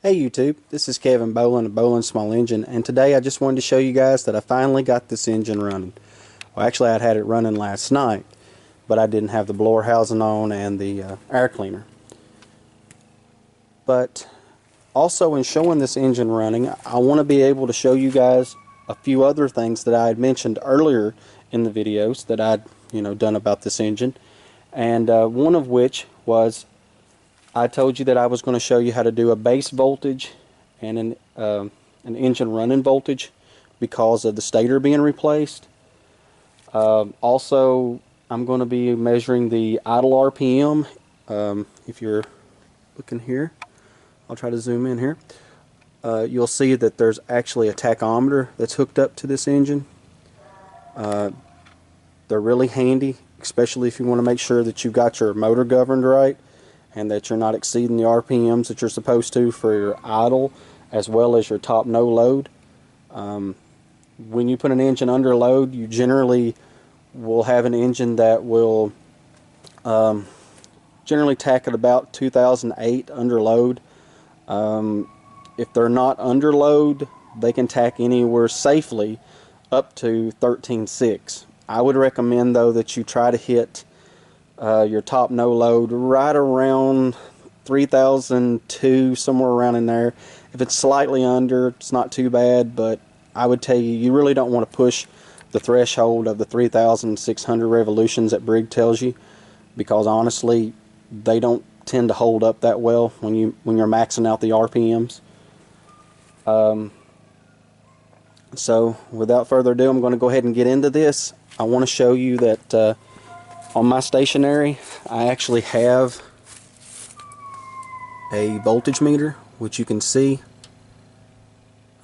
Hey YouTube, this is Kevin Bolin of Bolin Small Engine, and today I just wanted to show you guys that I finally got this engine running. Well, actually I'd had it running last night, but I didn't have the blower housing on and the air cleaner. But also in showing this engine running, I want to be able to show you guys a few other things that I had mentioned earlier in the videos that I'd done about this engine, and one of which was I told you that I was going to show you how to do a base voltage and an engine running voltage because of the stator being replaced. Also, I'm going to be measuring the idle RPM. If you're looking here, I'll try to zoom in here. You'll see that there's actually a tachometer that's hooked up to this engine. They're really handy, especially if you want to make sure that you've got your motor governed right, and that you're not exceeding the RPMs that you're supposed to for your idle as well as your top no load. When you put an engine under load, you generally will have an engine that will generally tack at about 2008 under load. If they're not under load, they can tack anywhere safely up to 13.6. I would recommend though that you try to hit your top no load right around 3002, somewhere around in there. If it's slightly under, it's not too bad, but I would tell you, you really don't want to push the threshold of the 3600 revolutions that Briggs tells you, because honestly they don't tend to hold up that well when you're maxing out the RPMs. So without further ado, I'm going to go ahead and get into this. I want to show you that on my stationary, I actually have a voltage meter, which you can see.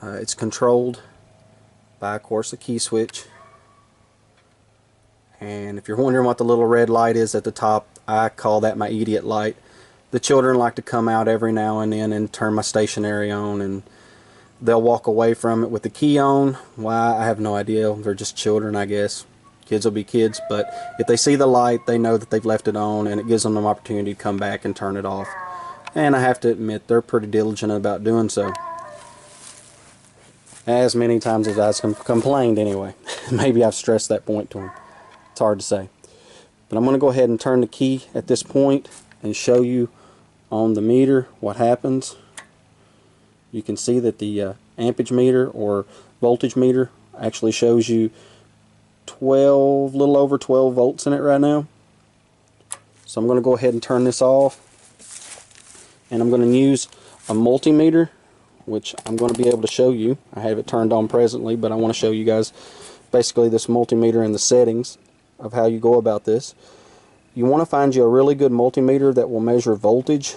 It's controlled by, of course, a key switch. And if you're wondering what the little red light is at the top, I call that my idiot light. The children like to come out every now and then and turn my stationary on, and they'll walk away from it with the key on. Why, I have no idea. They're just children, I guess. Kids will be kids, but if they see the light, they know that they've left it on, and it gives them an opportunity to come back and turn it off. And I have to admit, they're pretty diligent about doing so. As many times as I've complained anyway. Maybe I've stressed that point to them. It's hard to say. But I'm going to go ahead and turn the key at this point and show you on the meter what happens. You can see that the ampage meter or voltage meter actually shows you 12, little over 12 volts in it right now. So I'm going to go ahead and turn this off, and I'm going to use a multimeter, which I'm going to be able to show you. I have it turned on presently, but I want to show you guys basically this multimeter and the settings of how you go about this. You want to find you a really good multimeter that will measure voltage.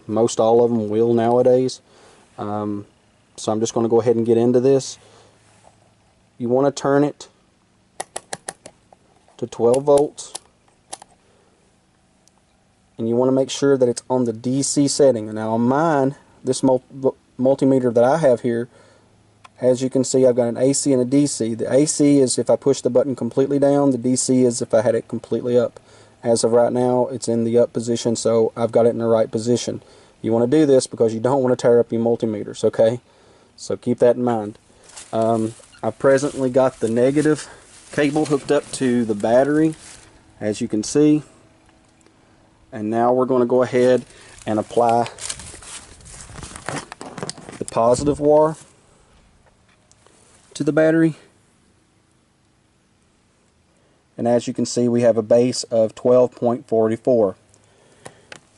Most all of them will nowadays. So I'm just going to go ahead and get into this. You want to turn it to 12 volts, and you want to make sure that it's on the DC setting. Now on mine, this multimeter that I have here, as you can see, I've got an AC and a DC. The AC is if I push the button completely down. The DC is if I had it completely up. As of right now, it's in the up position, so I've got it in the right position. You want to do this because you don't want to tear up your multimeters, okay? So keep that in mind. I've presently got the negative cable hooked up to the battery, as you can see, and now we're going to go ahead and apply the positive wire to the battery, and as you can see, we have a base of 12.44.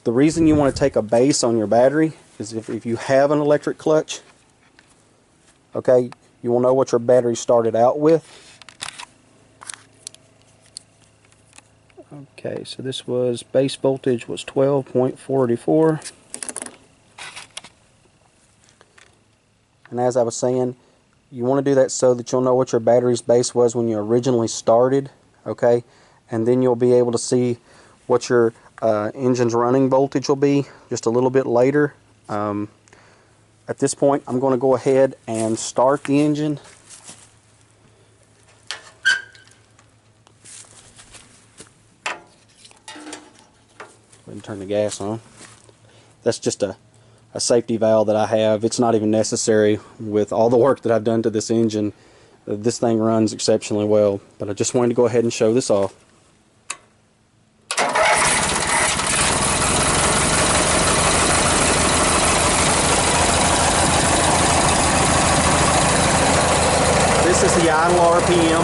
The reason you want to take a base on your battery is if you have an electric clutch, okay, you will know what your battery started out with. Okay, so this was, base voltage was 12.44. And as I was saying, you want to do that so that you'll know what your battery's base was when you originally started, okay? And then you'll be able to see what your engine's running voltage will be just a little bit later. At this point, I'm going to go ahead and start the engine. Go ahead and turn the gas on. That's just a a safety valve that I have. It's not even necessary with all the work that I've done to this engine. This thing runs exceptionally well, but I just wanted to go ahead and show this off. This is the idle RPM.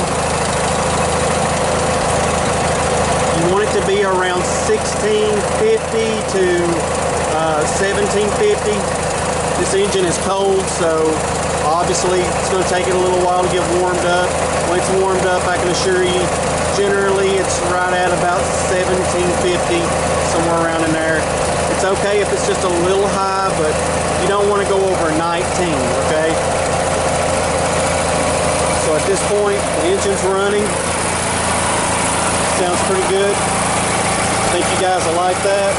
You want it to be around 1650 to 1750. This engine is cold, so obviously it's going to take it a little while to get warmed up. When it's warmed up, I can assure you, generally it's right at about 1750, somewhere around in there. It's okay if it's just a little high, but you don't want to go over 19, okay? So at this point, the engine's running. Sounds pretty good. I think you guys will like that.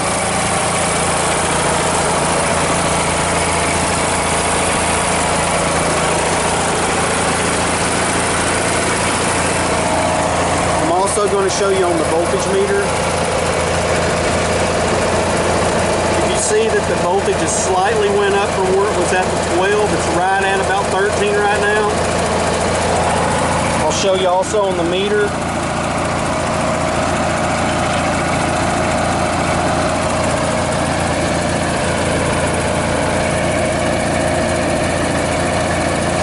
I'm also going to show you on the voltage meter. If you see that the voltage has slightly went up from where it was at the 12, it's right at about 13 right now. I'll show you also on the meter.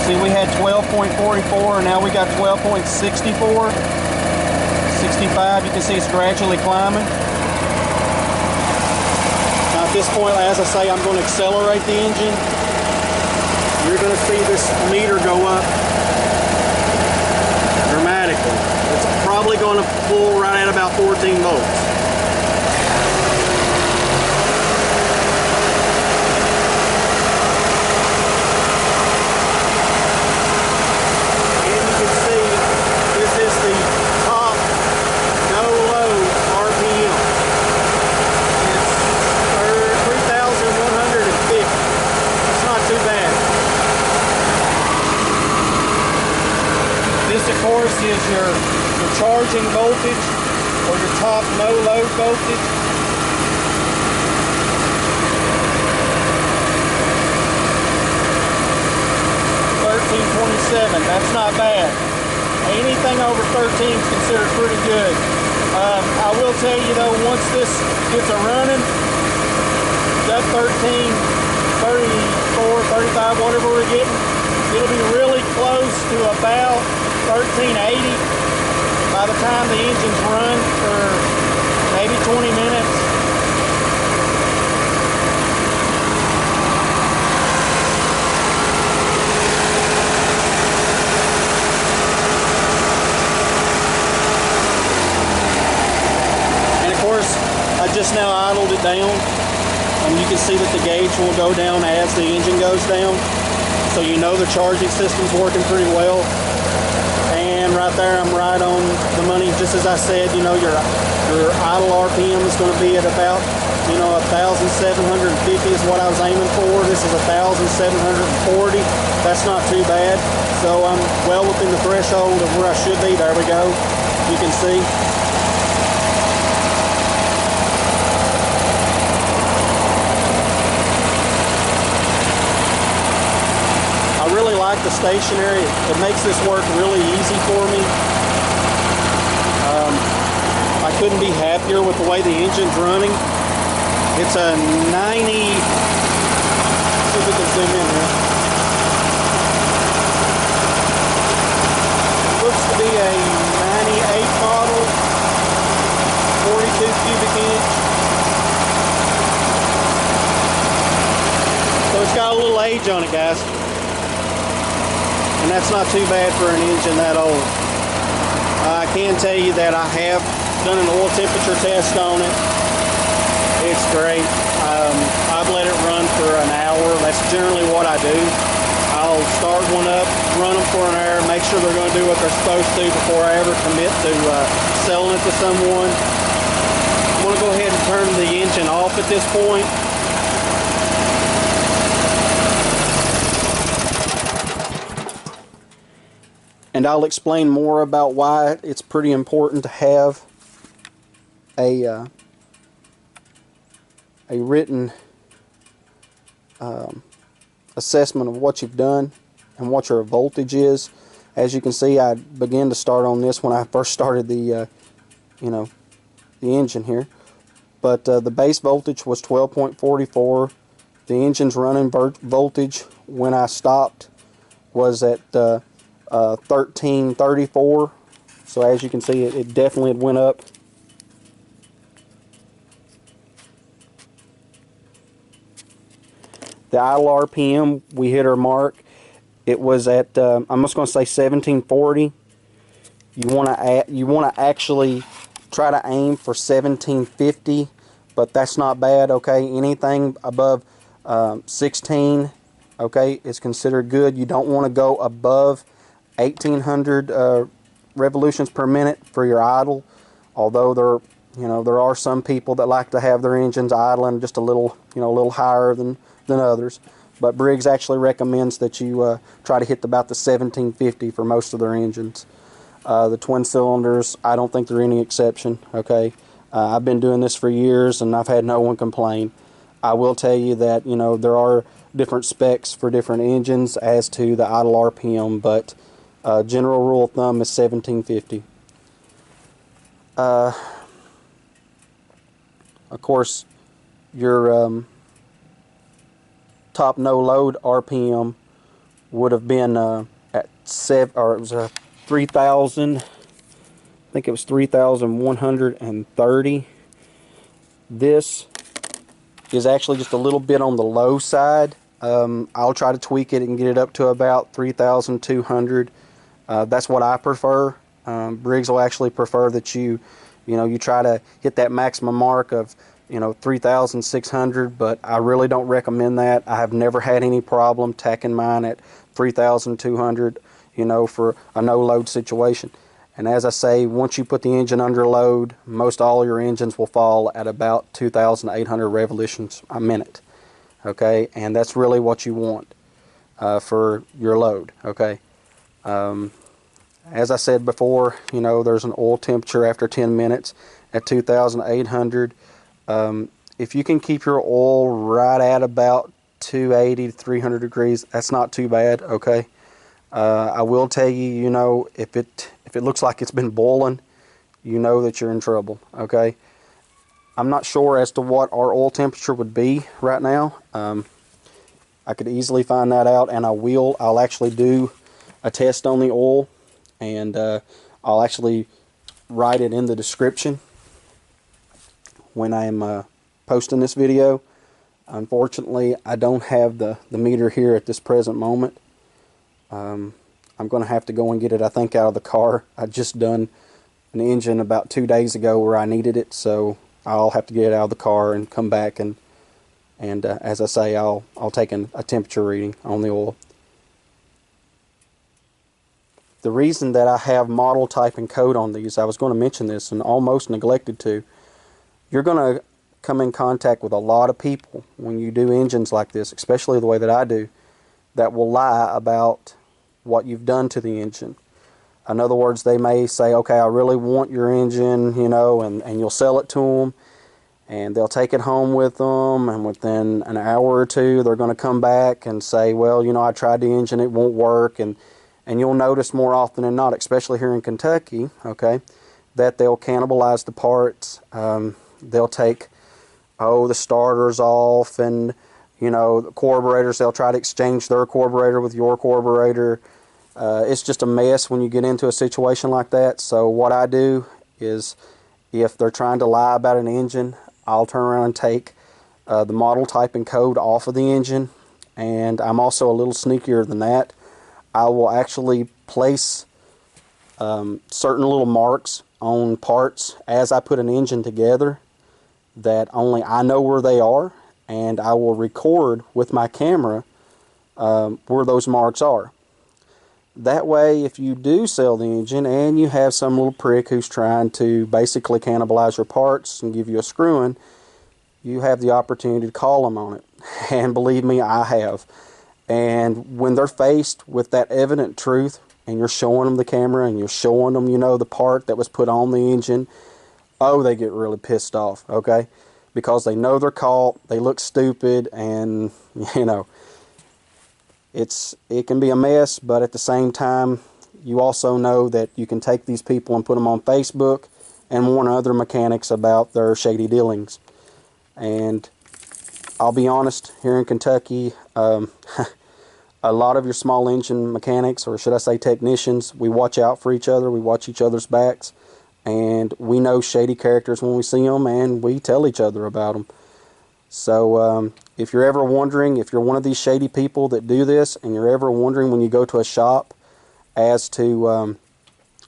See, we had 12.44 and now we got 12.64. 65, you can see it's gradually climbing. Now at this point, as I say, I'm going to accelerate the engine. You're going to see this meter go up dramatically. It's probably going to pull right at about 14 volts. Of course is your charging voltage or your top no load voltage. 1327, that's not bad. Anything over 13 is considered pretty good. I will tell you though, once this gets a running, that 13, 34, 35, whatever we're getting, it'll be really close to about 1380 by the time the engine's run for maybe 20 minutes. And of course, I just now idled it down, and you can see that the gauge will go down as the engine goes down. So you know the charging system's working pretty well. And right there, I'm right on the money. Just as I said, you know, your idle RPM is going to be at about, you know, 1,750 is what I was aiming for. This is 1,740. That's not too bad. So I'm well within the threshold of where I should be. There we go. You can see. I really like the stationary. It makes this work really easy for me. I couldn't be happier with the way the engine's running. It's a 90, let's see if we can zoom in here. It looks to be a 98 model, 42 cubic inch. So it's got a little age on it, guys. And that's not too bad for an engine that old. I can tell you that I have done an oil temperature test on it. It's great. I've let it run for an hour. That's generally what I do. I'll start one up, run them for an hour, make sure they're going to do what they're supposed to before I ever commit to selling it to someone. I'm going to go ahead and turn the engine off at this point. And I'll explain more about why it's pretty important to have a written assessment of what you've done and what your voltage is. As you can see, I began to start on this when I first started the the engine here, but the base voltage was 12.44. The engine's running voltage when I stopped was at 1334. So as you can see, it definitely had went up. The idle RPM, we hit our mark. It was at I'm just going to say 1740. You want to actually try to aim for 1750, but that's not bad. Okay, anything above 16, okay, is considered good. You don't want to go above 1800 revolutions per minute for your idle. Although there are some people that like to have their engines idling just a little higher than others. But Briggs actually recommends that you try to hit about the 1750 for most of their engines. The twin cylinders, I don't think they're any exception. Okay, I've been doing this for years and I've had no one complain. I will tell you that there are different specs for different engines as to the idle RPM, but general rule of thumb is 1750. Of course, your top no load RPM would have been at 3,000. I think it was 3,130. This is actually just a little bit on the low side. I'll try to tweak it and get it up to about 3,200. That's what I prefer. Briggs will actually prefer that you try to hit that maximum mark of 3,600, but I really don't recommend that. I have never had any problem tacking mine at 3,200, for a no load situation. And as I say, once you put the engine under load, most all your engines will fall at about 2,800 revolutions a minute. Okay, and that's really what you want for your load. Okay. As I said before, there's an oil temperature after 10 minutes at 2,800. If you can keep your oil right at about 280 to 300 degrees, that's not too bad. Okay. I will tell you, if it looks like it's been boiling, that you're in trouble. Okay. I'm not sure as to what our oil temperature would be right now. I could easily find that out, and I'll actually do a test on the oil, and I'll actually write it in the description when I'm posting this video. Unfortunately, I don't have the meter here at this present moment. I'm going to have to go and get it, I think, out of the car. I just done an engine about 2 days ago where I needed it, so I'll have to get it out of the car and come back, and as I say, I'll take a temperature reading on the oil. The reason that I have model, type, and code on these, I was going to mention this and almost neglected to. You're going to come in contact with a lot of people when you do engines like this, especially the way that I do, that will lie about what you've done to the engine. In other words, they may say, okay, I really want your engine, and you'll sell it to them, and they'll take it home with them, and within an hour or two, they're going to come back and say, well, I tried the engine, it won't work, and you'll notice more often than not, especially here in Kentucky, okay, that they'll cannibalize the parts. They'll take, the starters off, and the carburetors, they'll try to exchange their carburetor with your carburetor. It's just a mess when you get into a situation like that. So what I do is, if they're trying to lie about an engine, I'll turn around and take the model, type, and code off of the engine. And I'm also a little sneakier than that. I will actually place certain little marks on parts as I put an engine together that only I know where they are, and I will record with my camera where those marks are. That way, if you do sell the engine and you have some little prick who's trying to basically cannibalize your parts and give you a screwing, you have the opportunity to call them on it. And believe me, I have. And when they're faced with that evident truth, and you're showing them the camera and you're showing them, the part that was put on the engine, oh, they get really pissed off, okay? because they know they're caught, they look stupid, and you know, it can be a mess. But at the same time, you also know that you can take these people and put them on Facebook and warn other mechanics about their shady dealings. And I'll be honest, here in Kentucky, a lot of your small engine mechanics, or should I say technicians, we watch out for each other, we watch each other's backs, and we know shady characters when we see them, and we tell each other about them. So if you're ever wondering, if you're one of these shady people that do this, and you're ever wondering when you go to a shop as to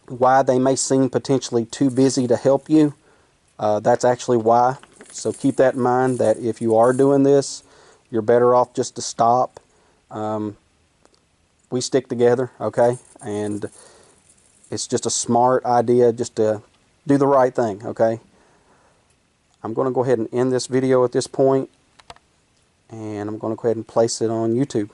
why they may seem potentially too busy to help you, that's actually why. So keep that in mind, that if you are doing this, you're better off just to stop. We stick together, okay? And it's just a smart idea just to do the right thing, okay? I'm going to go ahead and end this video at this point, and I'm going to go ahead and place it on YouTube.